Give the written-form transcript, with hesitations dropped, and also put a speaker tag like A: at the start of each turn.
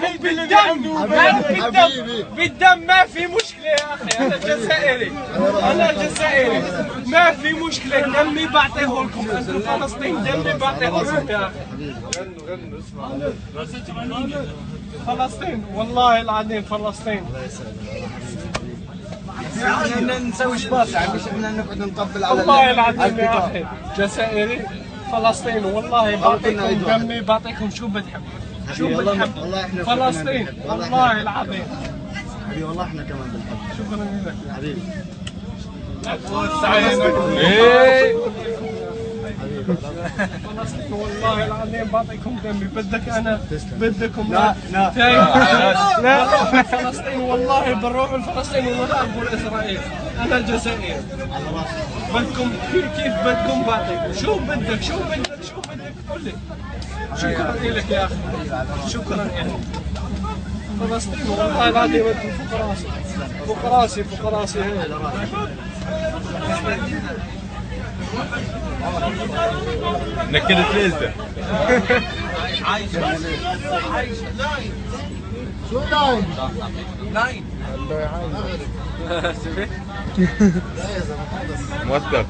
A: عليكم بالدم ما في مشكلة يا أخي. أنا جزائري ما في مشكلة. دمي بعطيه لكم. أنتم فلسطين دمي بعطيه لكم يا أخي. فلسطين والله العظيم فلسطين.
B: بدنا نسوي شباط يعني مش بدنا نقعد نطبل على
A: والله العظيم يا أخي جزائري فلسطين والله بعطيكم دمي بعطيكم شو بتحب. شو بتحب فلسطين والله العظيم.
B: حبيبي والله احنا كمان بنحب.
A: شكرا لك
B: حبيبي.
A: فلسطين والله العظيم بعطيكم دمي. بدك انا بدكم
B: لا
A: لا فلسطين والله بنروح لفلسطين ونضرب اسرائيل. انا جزائري. بدكم كيف بدكم بعطيكم. شو بدك قول لي. شكرا لك يا اخي. شكرا لك. فلسطين والله العظيم انتم فوق راسي
C: نكدت ليلته.
B: شو لاين؟
C: موثق.